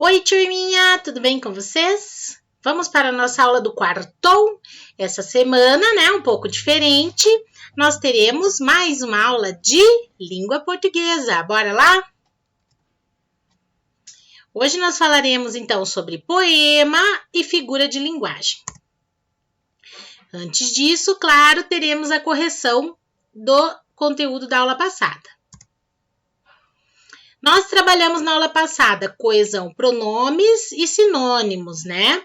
Oi, turminha, tudo bem com vocês? Vamos para a nossa aula do quarto. Essa semana, né, um pouco diferente, nós teremos mais uma aula de língua portuguesa. Bora lá? Hoje nós falaremos, então, sobre poema e figura de linguagem. Antes disso, claro, teremos a correção do conteúdo da aula passada. Nós trabalhamos na aula passada coesão, pronomes e sinônimos, né?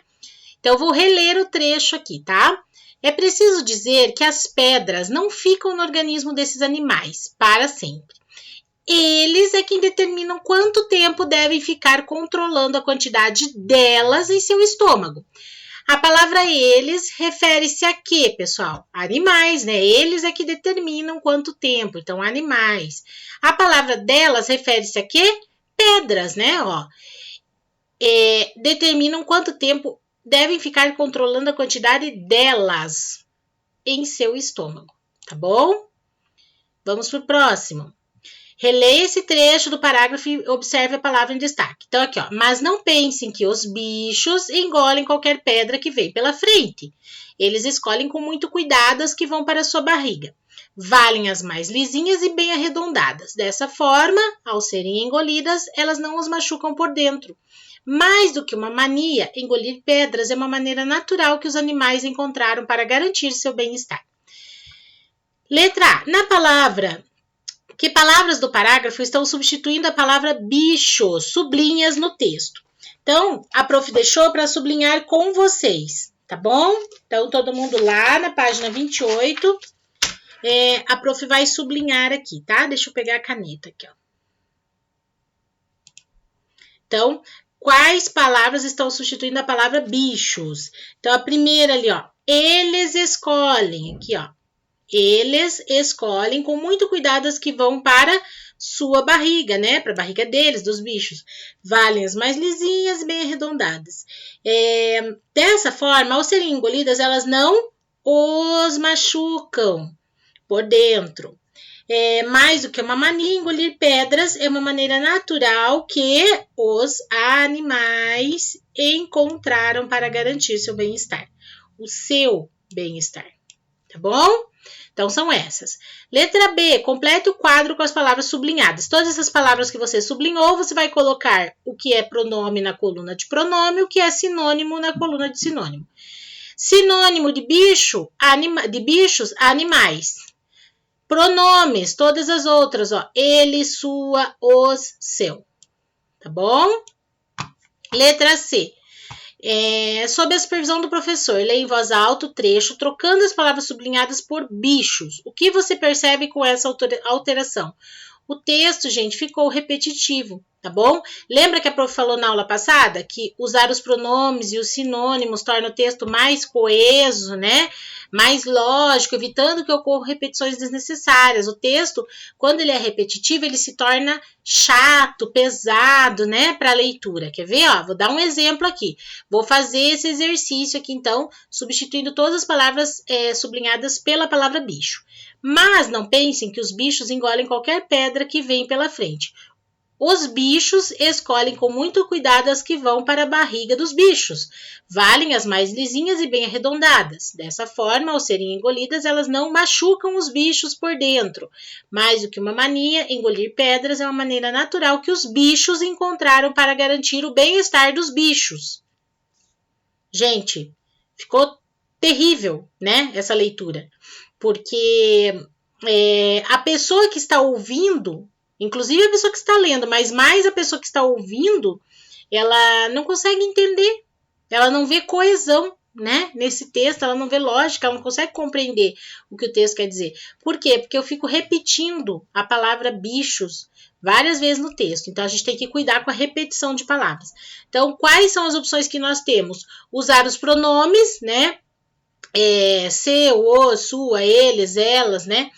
Então, eu vou reler o trecho aqui, tá? É preciso dizer que as pedras não ficam no organismo desses animais para sempre. Eles é quem determinam quanto tempo devem ficar controlando a quantidade delas em seu estômago. A palavra eles refere-se a quê, pessoal? Animais, né? Eles é que determinam quanto tempo, então animais. A palavra delas refere-se a quê? Pedras, né? Ó, determinam quanto tempo devem ficar controlando a quantidade delas em seu estômago, tá bom? Vamos pro próximo. Releia esse trecho do parágrafo e observe a palavra em destaque. Então, aqui, ó. Mas não pensem que os bichos engolem qualquer pedra que vem pela frente. Eles escolhem com muito cuidado as que vão para a sua barriga. Valem as mais lisinhas e bem arredondadas. Dessa forma, ao serem engolidas, elas não os machucam por dentro. Mais do que uma mania, engolir pedras é uma maneira natural que os animais encontraram para garantir seu bem-estar. Letra A. Na palavra... Que palavras do parágrafo estão substituindo a palavra bicho? Sublinhas no texto. Então, a prof deixou para sublinhar com vocês, tá bom? Então, todo mundo lá na página 28, a prof vai sublinhar aqui, tá? Deixa eu pegar a caneta aqui, ó. Então, quais palavras estão substituindo a palavra bichos? Então, a primeira ali, ó. Eles escolhem, aqui, ó. Eles escolhem com muito cuidado as que vão para sua barriga, né? Para a barriga deles, dos bichos. Valem as mais lisinhas e bem arredondadas. Dessa forma, ao serem engolidas, elas não os machucam por dentro. Mais do que uma mania, engolir pedras é uma maneira natural que os animais encontraram para garantir seu bem-estar. O seu bem-estar, tá bom? Então, são essas. Letra B, complete o quadro com as palavras sublinhadas. Todas essas palavras que você sublinhou, você vai colocar o que é pronome na coluna de pronome, o que é sinônimo na coluna de sinônimo. Sinônimo de bicho, de bichos, animais. Pronomes, todas as outras, ó. Ele, sua, os, seu. Tá bom? Letra C. Sob a supervisão do professor, leia em voz alta o trecho, trocando as palavras sublinhadas por bichos. O que você percebe com essa alteração? O texto, gente, ficou repetitivo, tá bom? Lembra que a prof falou na aula passada que usar os pronomes e os sinônimos torna o texto mais coeso, né? Mais lógico, evitando que ocorram repetições desnecessárias. O texto, quando ele é repetitivo, ele se torna chato, pesado, né, para a leitura. Quer ver? Ó, vou dar um exemplo aqui. Vou fazer esse exercício aqui, então, substituindo todas as palavras sublinhadas pela palavra bicho. Mas não pensem que os bichos engolem qualquer pedra que vem pela frente. Os bichos escolhem com muito cuidado as que vão para a barriga dos bichos. Valem as mais lisinhas e bem arredondadas. Dessa forma, ao serem engolidas, elas não machucam os bichos por dentro. Mais do que uma mania, engolir pedras é uma maneira natural que os bichos encontraram para garantir o bem-estar dos bichos. Gente, ficou terrível, né, essa leitura. Porque a pessoa que está ouvindo... Inclusive a pessoa que está lendo, mas mais a pessoa que está ouvindo, ela não consegue entender, ela não vê coesão, né, nesse texto, ela não vê lógica, ela não consegue compreender o que o texto quer dizer. Por quê? Porque eu fico repetindo a palavra bichos várias vezes no texto, então a gente tem que cuidar com a repetição de palavras. Então, quais são as opções que nós temos? Usar os pronomes, né, seu, o, sua, eles, elas, né,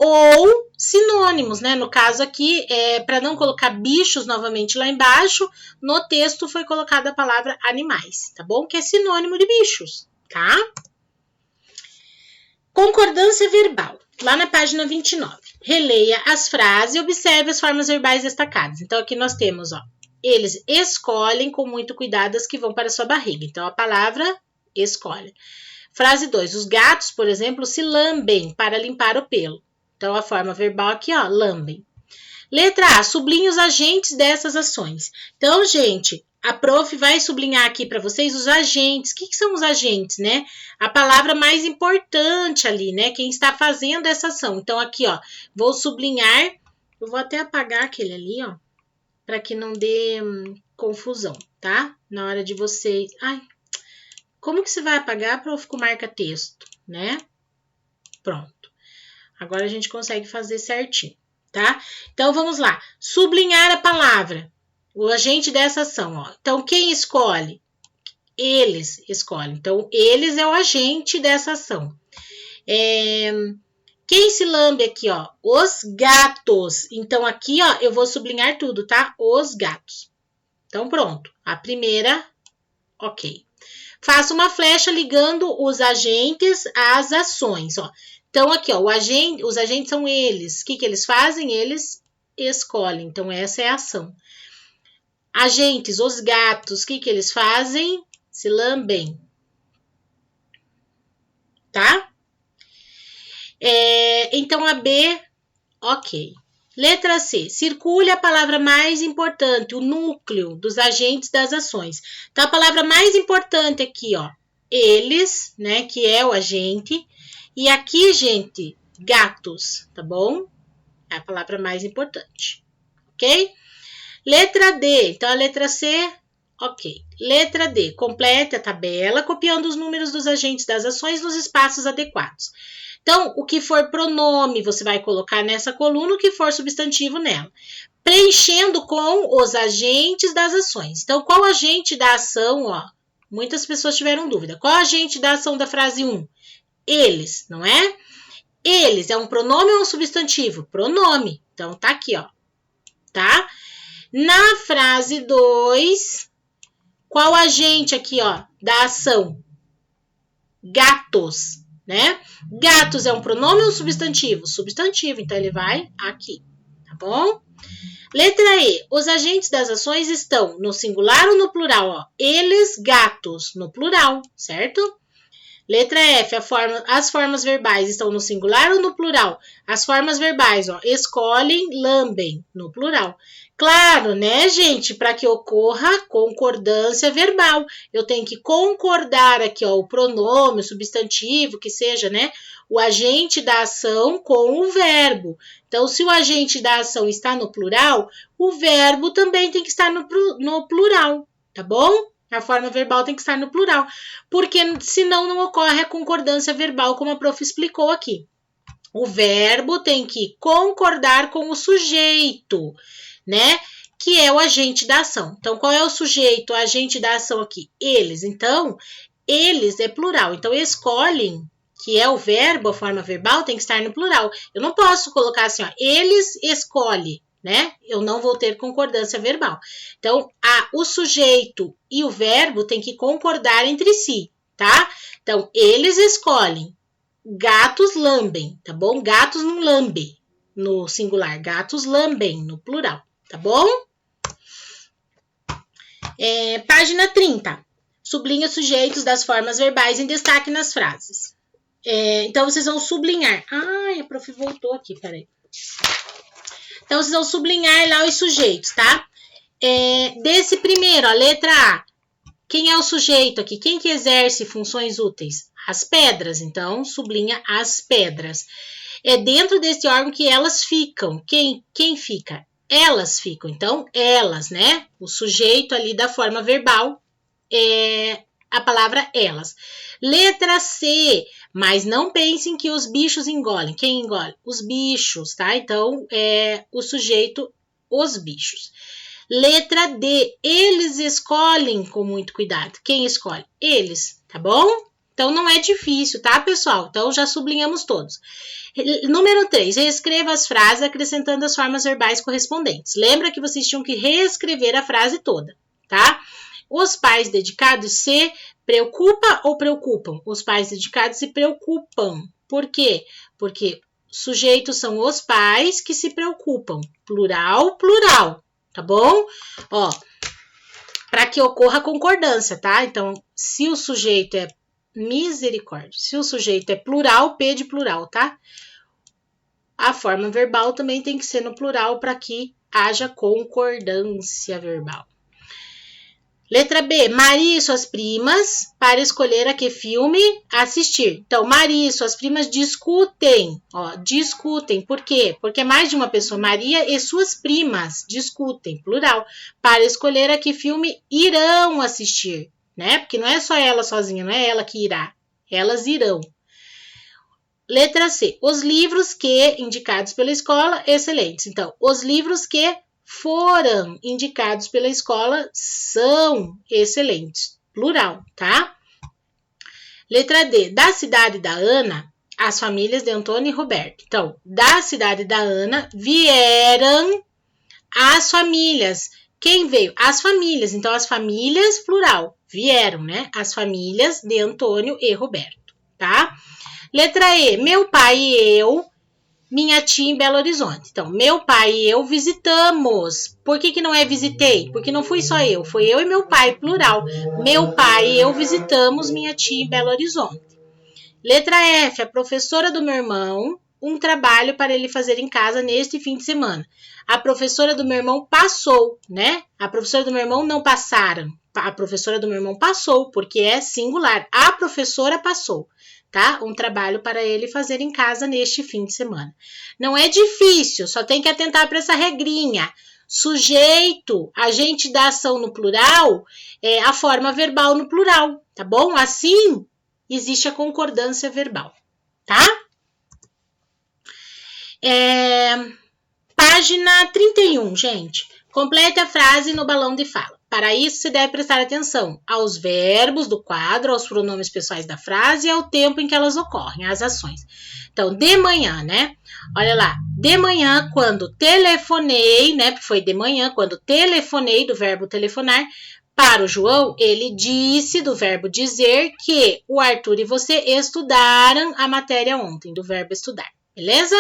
ou sinônimos, né? No caso aqui, para não colocar bichos novamente lá embaixo, no texto foi colocada a palavra animais, tá bom? Que é sinônimo de bichos, tá? Concordância verbal, lá na página 29. Releia as frases e observe as formas verbais destacadas. Então, aqui nós temos, ó, Eles escolhem com muito cuidado as que vão para a sua barriga. Então, a palavra escolhe. Frase 2. Os gatos, por exemplo, se lambem para limpar o pelo. Então, a forma verbal aqui, ó, lambem. Letra A. Sublinhe os agentes dessas ações. Então, gente, a prof vai sublinhar aqui para vocês os agentes. O que são os agentes, né? A palavra mais importante ali, né? Quem está fazendo essa ação. Então, aqui, ó, vou sublinhar. Eu vou até apagar aquele ali, ó, para que não dê confusão, tá? Na hora de vocês... Ai, como que você vai apagar, prof, com marca-texto, né? Pronto. Agora a gente consegue fazer certinho, tá? Então, vamos lá. Sublinhar a palavra. O agente dessa ação, ó. Então, quem escolhe? Eles escolhem. Então, eles é o agente dessa ação. Quem se lambe aqui, ó? Os gatos. Então, aqui, ó, eu vou sublinhar tudo, tá? Os gatos. Então, pronto. A primeira, ok. Faça uma flecha ligando os agentes às ações, ó. Então, aqui, ó, os agentes são eles. O que eles fazem? Eles escolhem. Então, essa é a ação. Agentes, os gatos, o que eles fazem? Se lambem. Tá? Então, a B, ok. Letra C. Circule a palavra mais importante, o núcleo dos agentes das ações. Então, a palavra mais importante aqui, ó, eles, né, que é o agente. E aqui, gente, gatos, tá bom? É a palavra mais importante, ok? Letra D. Então, a letra C, ok. Letra D. Complete a tabela copiando os números dos agentes das ações nos espaços adequados. Então, o que for pronome, você vai colocar nessa coluna, o que for substantivo nela. Preenchendo com os agentes das ações. Então, qual agente da ação, ó? Muitas pessoas tiveram dúvida. Qual agente da ação da frase 1? Eles, não é? Eles é um pronome ou um substantivo? Pronome. Então, tá aqui, ó. Tá? Na frase 2, qual agente aqui, ó, da ação? Gatos, né? Gatos é um pronome ou um substantivo? Substantivo, então ele vai aqui, tá bom? Letra E. Os agentes das ações estão no singular ou no plural, ó? Eles, gatos, no plural, certo? Letra F. As formas verbais estão no singular ou no plural? As formas verbais, ó, escolhem, lambem, no plural. Claro, né, gente? Para que ocorra concordância verbal. Eu tenho que concordar aqui, ó, o pronome, o substantivo, que seja, né, o agente da ação com o verbo. Então, se o agente da ação está no plural, o verbo também tem que estar no plural, tá bom? A forma verbal tem que estar no plural, porque senão não ocorre a concordância verbal, como a prof explicou aqui. O verbo tem que concordar com o sujeito, né? Que é o agente da ação. Então, qual é o sujeito, o agente da ação aqui? Eles. Então, eles é plural. Então, escolhem, que é o verbo, a forma verbal, tem que estar no plural. Eu não posso colocar assim, ó, eles escolhem, né? Eu não vou ter concordância verbal. Então, o sujeito e o verbo tem que concordar entre si, tá? Então, eles escolhem. Gatos lambem, tá bom? Gatos não lambe no singular. Gatos lambem no plural, tá bom? Página 30. Sublinha os sujeitos das formas verbais em destaque nas frases. Então, vocês vão sublinhar. Ai, a prof voltou aqui, peraí. Então, vocês vão sublinhar lá os sujeitos, tá? Desse primeiro, a letra A. Quem é o sujeito aqui? Quem que exerce funções úteis? As pedras. Então, sublinha as pedras. É dentro desse órgão que elas ficam. Quem fica? Elas ficam. Então, elas, né? O sujeito ali da forma verbal é a palavra elas. Letra C. Mas não pensem que os bichos engolem. Quem engole? Os bichos, tá? Então, o sujeito, os bichos. Letra D. Eles escolhem com muito cuidado. Quem escolhe? Eles, tá bom? Então, não é difícil, tá, pessoal? Então, já sublinhamos todos. Número 3. Reescreva as frases acrescentando as formas verbais correspondentes. Lembra que vocês tinham que reescrever a frase toda, tá? Os pais dedicados se preocupa ou preocupam? Os pais dedicados se preocupam. Por quê? Porque sujeitos são os pais que se preocupam. Plural, plural. Tá bom? Ó, que ocorra concordância, tá? Então, se o sujeito é misericórdia, se o sujeito é plural, P de plural, tá? A forma verbal também tem que ser no plural para que haja concordância verbal. Letra B, Maria e suas primas para escolher a que filme assistir. Então, Maria e suas primas discutem, ó, discutem. Por quê? Porque é mais de uma pessoa. Maria e suas primas discutem, plural, para escolher a que filme irão assistir, né? Porque não é só ela sozinha, não é ela que irá, elas irão. Letra C, os livros que indicados pela escola, excelentes. Então, os livros que foram indicados pela escola são excelentes. Plural, tá? Letra D. Da cidade da Ana, as famílias de Antônio e Roberto. Então, da cidade da Ana vieram as famílias. Quem veio? As famílias. Então, as famílias, plural, vieram, né? As famílias de Antônio e Roberto, tá? Letra E. Meu pai e eu, minha tia em Belo Horizonte. Então, meu pai e eu visitamos. Por que não é visitei? Porque não fui só eu, foi eu e meu pai, plural. Meu pai e eu visitamos minha tia em Belo Horizonte. Letra F, a professora do meu irmão, um trabalho para ele fazer em casa neste fim de semana. A professora do meu irmão passou, né? A professora do meu irmão não passaram. A professora do meu irmão passou, porque é singular. A professora passou. Tá? Um trabalho para ele fazer em casa neste fim de semana. Não é difícil, só tem que atentar para essa regrinha. Sujeito, agente da ação no plural, a forma verbal no plural, tá bom? Assim, existe a concordância verbal, tá? Página 31, gente. Complete a frase no balão de fala. Para isso, você deve prestar atenção aos verbos do quadro, aos pronomes pessoais da frase e ao tempo em que elas ocorrem, as ações. Então, de manhã, né? Olha lá, de manhã, quando telefonei, né? Foi de manhã, quando telefonei, do verbo telefonar, para o João, ele disse, do verbo dizer, que o Arthur e você estudaram a matéria ontem, do verbo estudar. Beleza?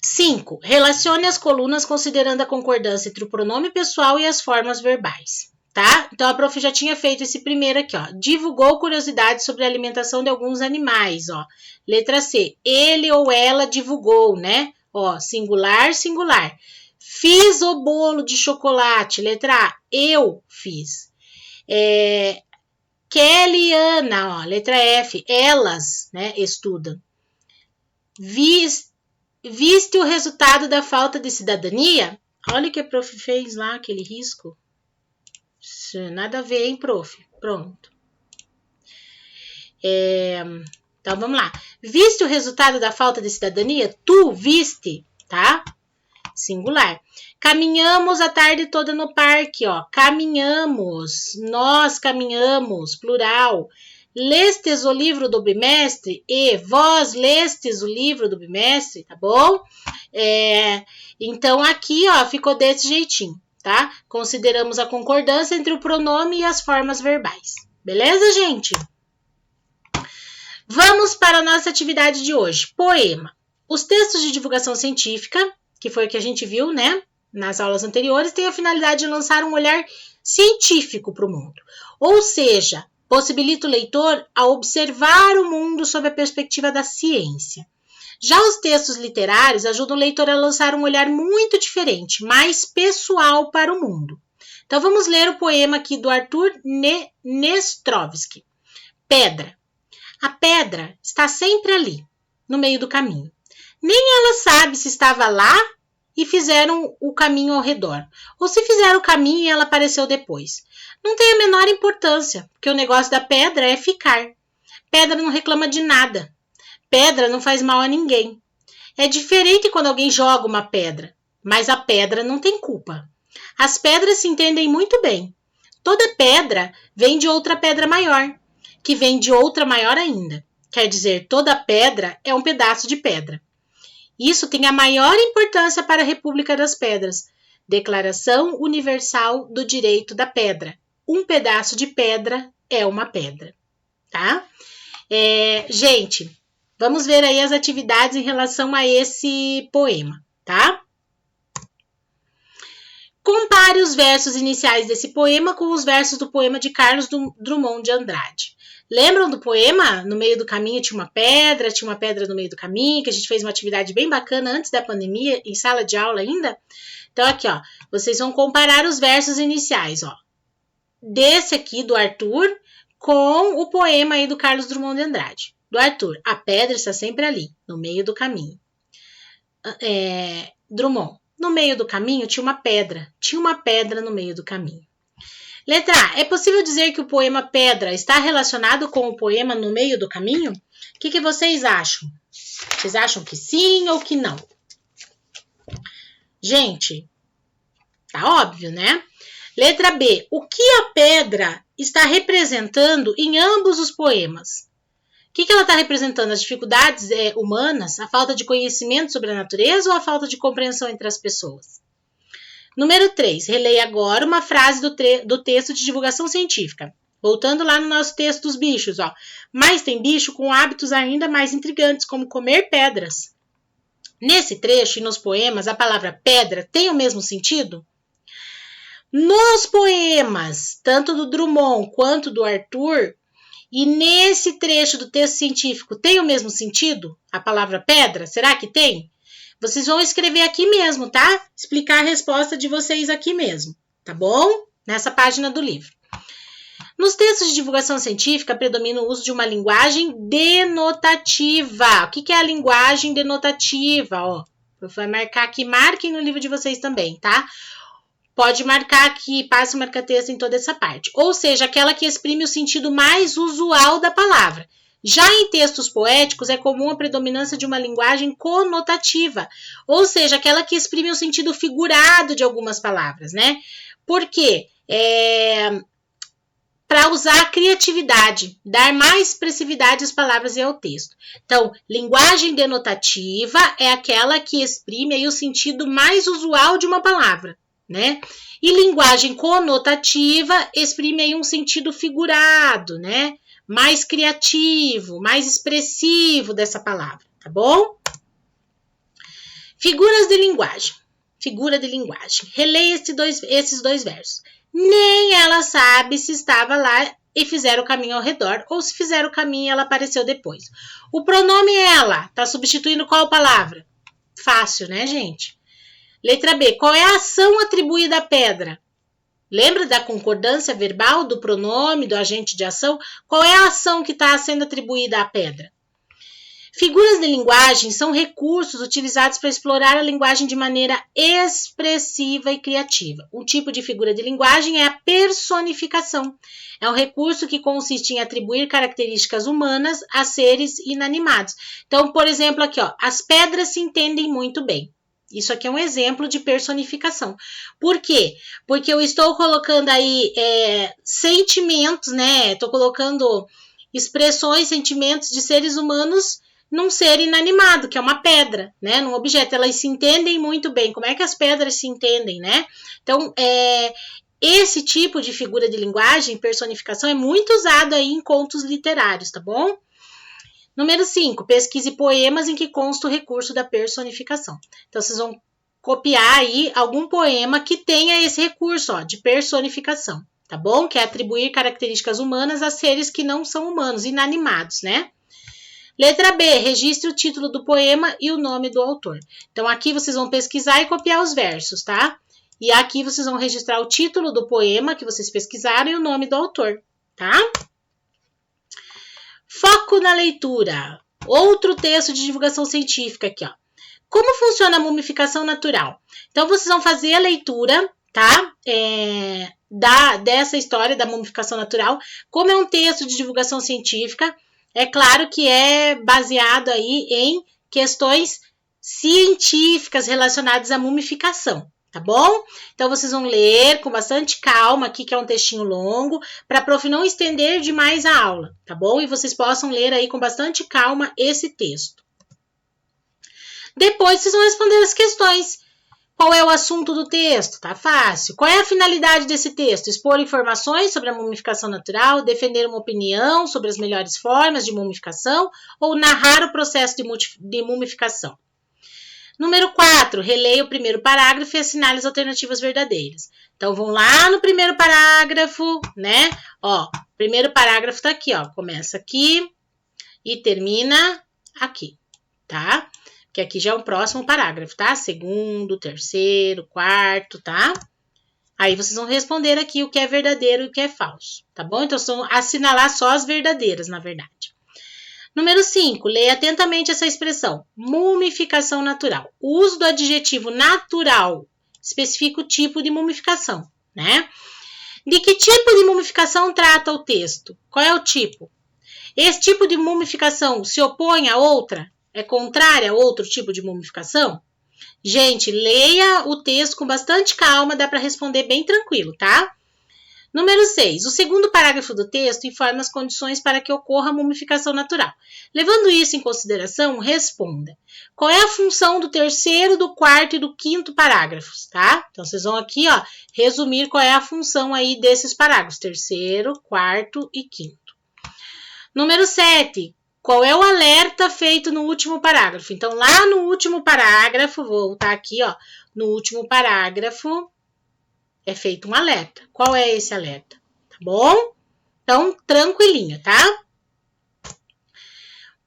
5. Relacione as colunas considerando a concordância entre o pronome pessoal e as formas verbais, tá? Então, a prof já tinha feito esse primeiro aqui, ó. Divulgou curiosidades sobre a alimentação de alguns animais, ó. Letra C. Ele ou ela divulgou, né? Ó, singular, singular. Fiz o bolo de chocolate. Letra A. Eu fiz. Kelly e Ana, ó. Letra F. Elas, né? Estudam. Viste o resultado da falta de cidadania? Olha o que a prof fez lá, aquele risco. Nada a ver, hein, prof? Pronto. Então, vamos lá. Viste o resultado da falta de cidadania? Tu viste, tá? Singular. Caminhamos a tarde toda no parque, ó. Caminhamos. Nós caminhamos, plural. Lestes o livro do bimestre? E vós lestes o livro do bimestre, tá bom? Então, aqui, ó, ficou desse jeitinho, tá? Consideramos a concordância entre o pronome e as formas verbais. Beleza, gente? Vamos para a nossa atividade de hoje. Poema. Os textos de divulgação científica, que foi o que a gente viu, né? Nas aulas anteriores, têm a finalidade de lançar um olhar científico para o mundo. Ou seja, possibilita o leitor a observar o mundo sob a perspectiva da ciência. Já os textos literários ajudam o leitor a lançar um olhar muito diferente, mais pessoal para o mundo. Então, vamos ler o poema aqui do Arthur Nestrovsky. Pedra. A pedra está sempre ali, no meio do caminho. Nem ela sabe se estava lá e fizeram o caminho ao redor, ou se fizeram o caminho e ela apareceu depois. Não tem a menor importância, porque o negócio da pedra é ficar. Pedra não reclama de nada. Pedra não faz mal a ninguém. É diferente quando alguém joga uma pedra, mas a pedra não tem culpa. As pedras se entendem muito bem. Toda pedra vem de outra pedra maior, que vem de outra maior ainda. Quer dizer, toda pedra é um pedaço de pedra. Isso tem a maior importância para a República das Pedras. Declaração Universal do Direito da Pedra. Um pedaço de pedra é uma pedra, tá? Gente, vamos ver aí as atividades em relação a esse poema, tá? Compare os versos iniciais desse poema com os versos do poema de Carlos Drummond de Andrade. Lembram do poema? No meio do caminho tinha uma pedra no meio do caminho, que a gente fez uma atividade bem bacana antes da pandemia, em sala de aula ainda. Então aqui, ó, vocês vão comparar os versos iniciais, ó, desse aqui do Arthur com o poema aí do Carlos Drummond de Andrade. Do Arthur, a pedra está sempre ali, no meio do caminho. Drummond, no meio do caminho tinha uma pedra no meio do caminho. Letra A, é possível dizer que o poema Pedra está relacionado com o poema No Meio do Caminho? O que vocês acham? Vocês acham que sim ou que não? Gente, tá óbvio, né? Letra B, o que a pedra está representando em ambos os poemas? O que ela está representando? As dificuldades humanas, a falta de conhecimento sobre a natureza ou a falta de compreensão entre as pessoas? Número 3, releia agora uma frase do texto de divulgação científica. Voltando lá no nosso texto dos bichos, ó. Mas tem bicho com hábitos ainda mais intrigantes, como comer pedras. Nesse trecho e nos poemas, a palavra pedra tem o mesmo sentido? Nos poemas, tanto do Drummond quanto do Arthur, e nesse trecho do texto científico, tem o mesmo sentido? A palavra pedra? Será que tem? Vocês vão escrever aqui mesmo, tá? Explicar a resposta de vocês aqui mesmo, tá bom? Nessa página do livro. Nos textos de divulgação científica, predomina o uso de uma linguagem denotativa. O que é a linguagem denotativa? Ó, vai marcar aqui, marquem no livro de vocês também, tá? Pode marcar aqui, passe o marca-texto em toda essa parte. Ou seja, aquela que exprime o sentido mais usual da palavra. Já em textos poéticos, é comum a predominância de uma linguagem conotativa. Ou seja, aquela que exprime o sentido figurado de algumas palavras, né? Por quê? Para usar a criatividade, dar mais expressividade às palavras e ao texto. Então, linguagem denotativa é aquela que exprime aí o sentido mais usual de uma palavra, né? E linguagem conotativa exprime aí um sentido figurado, né? Mais criativo, mais expressivo dessa palavra, tá bom? Figuras de linguagem. Figura de linguagem. Releia esses dois versos. Nem ela sabe se estava lá e fizeram o caminho ao redor, ou se fizeram o caminho e ela apareceu depois. O pronome ela está substituindo qual palavra? Fácil, né, gente? Letra B. Qual é a ação atribuída à pedra? Lembra da concordância verbal, do pronome, do agente de ação? Qual é a ação que está sendo atribuída à pedra? Figuras de linguagem são recursos utilizados para explorar a linguagem de maneira expressiva e criativa. Um tipo de figura de linguagem é a personificação. É um recurso que consiste em atribuir características humanas a seres inanimados. Então, por exemplo, aqui, ó, as pedras se entendem muito bem. Isso aqui é um exemplo de personificação. Por quê? Porque eu estou colocando aí sentimentos, né? Estou colocando expressões, sentimentos de seres humanos num ser inanimado, que é uma pedra, né? Num objeto. Elas se entendem muito bem. Como é que as pedras se entendem, né? Então, esse tipo de figura de linguagem, personificação, é muito usado aí em contos literários, tá bom? Número 5, pesquise poemas em que consta o recurso da personificação. Então, vocês vão copiar aí algum poema que tenha esse recurso, ó, de personificação, tá bom? Que é atribuir características humanas a seres que não são humanos, inanimados, né? Letra B, registre o título do poema e o nome do autor. Então, aqui vocês vão pesquisar e copiar os versos, tá? E aqui vocês vão registrar o título do poema que vocês pesquisaram e o nome do autor, tá? Foco na leitura. Outro texto de divulgação científica aqui, ó. Como funciona a mumificação natural? Então, vocês vão fazer a leitura, tá? Dessa história da mumificação natural. Como é um texto de divulgação científica, é claro que é baseado aí em questões científicas relacionadas à mumificação. Tá bom? Então, vocês vão ler com bastante calma, aqui que é um textinho longo, para a prof não estender demais a aula, tá bom? E vocês possam ler aí com bastante calma esse texto. Depois, vocês vão responder as questões. Qual é o assunto do texto? Tá fácil. Qual é a finalidade desse texto? Expor informações sobre a mumificação natural, defender uma opinião sobre as melhores formas de mumificação ou narrar o processo de mumificação? Número 4, releia o primeiro parágrafo e assinale as alternativas verdadeiras. Então, vão lá no primeiro parágrafo, né? Ó, o primeiro parágrafo tá aqui, ó. Começa aqui e termina aqui, tá? Que aqui já é o próximo parágrafo, tá? Segundo, terceiro, quarto, tá? Aí vocês vão responder aqui o que é verdadeiro e o que é falso, tá bom? Então, são assinalar só as verdadeiras, na verdade. Número 5, leia atentamente essa expressão, mumificação natural. O uso do adjetivo natural especifica o tipo de mumificação, né? De que tipo de mumificação trata o texto? Qual é o tipo? Esse tipo de mumificação se opõe a outra? É contrária a outro tipo de mumificação? Gente, leia o texto com bastante calma, dá para responder bem tranquilo, tá? Número 6. O segundo parágrafo do texto informa as condições para que ocorra a mumificação natural. Levando isso em consideração, responda. Qual é a função do terceiro, do quarto e do quinto parágrafos, tá? Então, vocês vão aqui, ó, resumir qual é a função aí desses parágrafos. Terceiro, quarto e quinto. Número 7. Qual é o alerta feito no último parágrafo? Então, lá no último parágrafo, vou voltar aqui, ó, no último parágrafo, é feito um alerta. Qual é esse alerta? Tá bom? Então, tranquilinho, tá?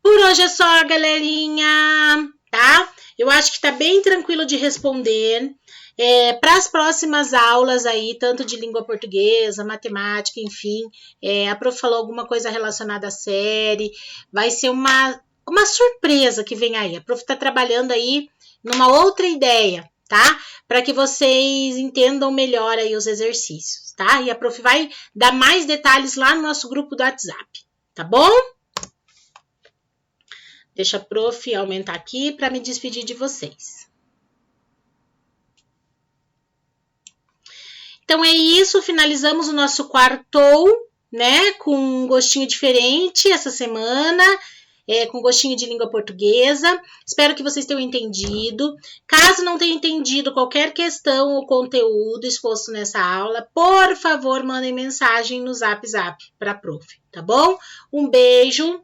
Por hoje é só, galerinha, tá? Eu acho que tá bem tranquilo de responder. Para as próximas aulas aí, tanto de língua portuguesa, matemática, enfim, a prof falou alguma coisa relacionada à série, vai ser uma surpresa que vem aí. A prof tá trabalhando aí numa outra ideia, tá? Para que vocês entendam melhor aí os exercícios, tá? E a prof vai dar mais detalhes lá no nosso grupo do WhatsApp, tá bom? Deixa a prof aumentar aqui para me despedir de vocês. Então é isso, finalizamos o nosso quartou, né? Com um gostinho diferente essa semana. Com gostinho de língua portuguesa. Espero que vocês tenham entendido. Caso não tenham entendido qualquer questão ou conteúdo exposto nessa aula, por favor, mandem mensagem no Zap para a prof, tá bom? Um beijo.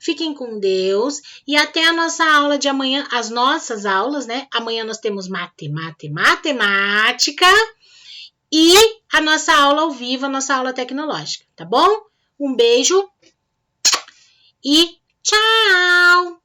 Fiquem com Deus e até a nossa aula de amanhã, as nossas aulas, né? Amanhã nós temos matemática e a nossa aula ao vivo, a nossa aula tecnológica, tá bom? Um beijo. E tchau!